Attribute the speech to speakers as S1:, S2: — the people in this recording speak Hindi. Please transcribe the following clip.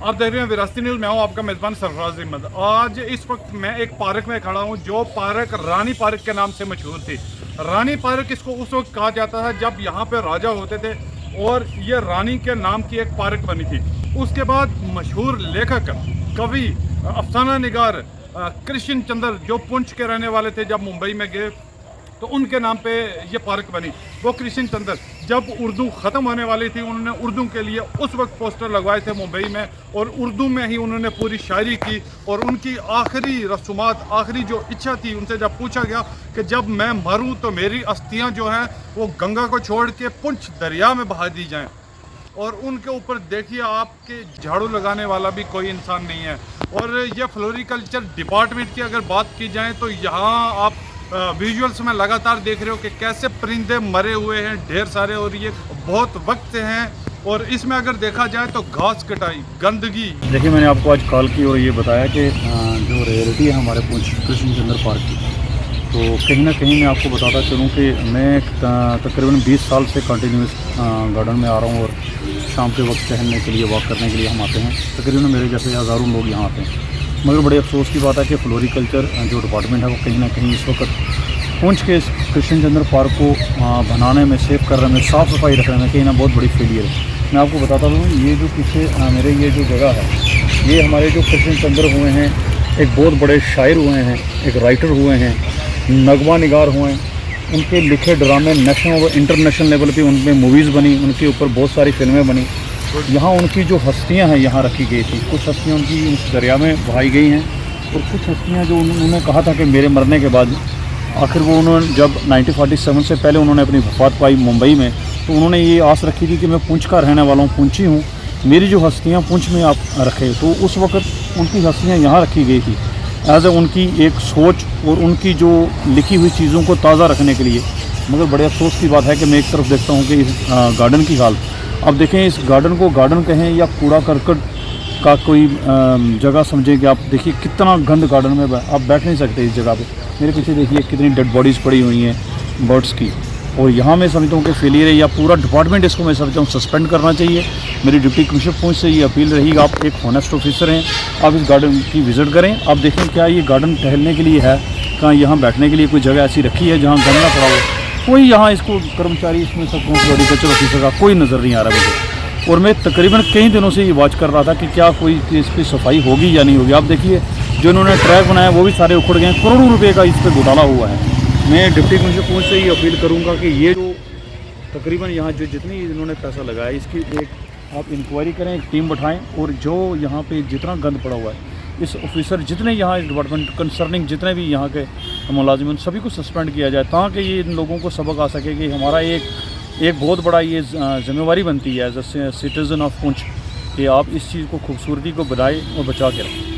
S1: आप देख रहे हैं विरासती न्यूज़। मैं हूं आपका मेज़बान सरफराज अहमद। आज इस वक्त मैं एक पार्क में खड़ा हूं जो पार्क रानी पार्क के नाम से मशहूर थी। रानी पार्क इसको उस वक्त कहा जाता था जब यहां पे राजा होते थे और ये रानी के नाम की एक पार्क बनी थी। उसके बाद मशहूर लेखक, कवि, अफसाना निगार कृष्ण चंद्र जो पुंछ के रहने वाले थे, जब मुंबई में गए तो उनके नाम पे ये पार्क बनी। वो कृष्ण चंद्र जब उर्दू ख़त्म होने वाली थी, उन्होंने उर्दू के लिए उस वक्त पोस्टर लगवाए थे मुंबई में, और उर्दू में ही उन्होंने पूरी शायरी की। और उनकी आखिरी रसूमात, आखिरी जो इच्छा थी, उनसे जब पूछा गया कि जब मैं मरूं तो मेरी अस्थियां जो हैं वो गंगा को छोड़ के पुंछ दरिया में बहा दी जाएं। और उनके ऊपर देखिए, आपके झाड़ू लगाने वाला भी कोई इंसान नहीं है। और ये फ्लोरिकल्चर डिपार्टमेंट की अगर बात की जाए तो यहाँ आप विजुअल्स में लगातार देख रहे हो कि कैसे परिंदे मरे हुए हैं ढेर सारे, और ये बहुत वक्त से हैं। और इसमें अगर देखा जाए तो घास कटाई, गंदगी।
S2: देखिए, मैंने आपको आज कॉल की और ये बताया कि जो रियलिटी है हमारे पुंछ कृष्ण चंद्र पार्क की, तो कहीं ना कहीं मैं आपको बताता चलूँ कि मैं तकरीबन 20 साल से कंटिन्यूस गार्डन में आ रहा हूँ, और शाम के वक्त टहलने के लिए, वॉक करने के लिए हम आते हैं। तकरीबन मेरे जैसे हज़ारों लोग यहाँ आते हैं। मगर बड़े अफसोस की बात है कि फ्लोरिकल्चर जो डिपार्टमेंट है वो कहीं ना कहीं इस वक्त पुंछ के इस कृष्ण चंद्र पार्क को बनाने में, सेव करने में, साफ़ सफाई रखने में कहीं ना बहुत बड़ी फेलियर है। मैं आपको बताता हूँ, ये जो पीछे मेरे ये जो जगह है, ये हमारे जो कृष्ण चंद्र हुए हैं, एक बहुत बड़े शायर हुए हैं, एक राइटर हुए हैं, नगमा निगार हुए हैं। उनके लिखे ड्रामे नेशनल और इंटरनेशनल लेवल पे उनमें मूवीज़ बनी, उनके ऊपर बहुत सारी फिल्में बनी। यहाँ उनकी जो हस्तियाँ हैं यहाँ रखी गई थी। कुछ हस्तियाँ उनकी उस दरिया में बहाई गई हैं, और कुछ हस्तियाँ जो उन्होंने कहा था कि मेरे मरने के बाद, आखिर वो उन्होंने जब 1947 से पहले उन्होंने अपनी वफ़ात पाई मुंबई में, तो उन्होंने ये आस रखी थी कि मैं पुंछ का रहने वाला हूँ, पुंछी हूँ, मेरी जो हस्तियाँ पुंछ में आप रखे। तो उस वक़्त उनकी हस्तियाँ यहाँ रखी गई थी एज ए उनकी एक सोच और उनकी जो लिखी हुई चीज़ों को ताज़ा रखने के लिए। मगर बड़े अफसोस की बात है कि मैं एक तरफ देखता हूँ कि इस गार्डन की हालत, अब देखें, इस गार्डन को गार्डन कहें या कूड़ा करकट का कोई जगह समझें कि आप देखिए कितना गंद गार्डन में आप बैठ नहीं सकते इस जगह पे। मेरे पीछे देखिए कितनी डेड बॉडीज़ पड़ी हुई हैं बर्ड्स की। और यहाँ मैं समझता हूँ कि फेलियर है, या पूरा डिपार्टमेंट इसको मैं समझता हूँ सस्पेंड करना चाहिए। मेरी डिप्टी कमिश्नर पुंछ से ये अपील रहेगी, आप एक हॉनेस्ट ऑफिसर हैं, आप इस गार्डन की विज़िट करें, आप देखें क्या ये गार्डन टहलने के लिए है, कहाँ यहाँ बैठने के लिए कोई जगह ऐसी रखी है जहाँ गंदा पड़ा हो। कोई यहाँ इसको कर्मचारी, इसमें सब एग्रीकल्चर ऑफिसर का कोई नज़र नहीं आ रहा मुझे। और मैं तकरीबन कई दिनों से ये वॉच कर रहा था कि क्या कोई इसकी सफाई होगी या नहीं होगी। आप देखिए, जो इन्होंने ट्रैक बनाया वो भी सारे उखड़ गए, करोड़ों रुपए का इस पर घोटाला हुआ है। मैं डिप्टी कमिश्नर पुंछ से ये अपील करूँगा कि ये जो तकरीबन यहाँ जो जितनी इन्होंने पैसा लगाया, इसकी एक आप इंक्वायरी करें, एक टीम बैठाएँ, और जो यहाँ पे जितना गंद पड़ा हुआ है, इस ऑफिसर जितने यहाँ इस डिपार्टमेंट कंसर्निंग जितने भी यहाँ के मुलाजिम, सभी को सस्पेंड किया जाए, ताकि ये इन लोगों को सबक आ सके कि हमारा एक बहुत बड़ा ये जिम्मेवारी बनती है as a citizen of Poonch कि आप इस चीज़ को, खूबसूरती को बनाए और बचा के रखें।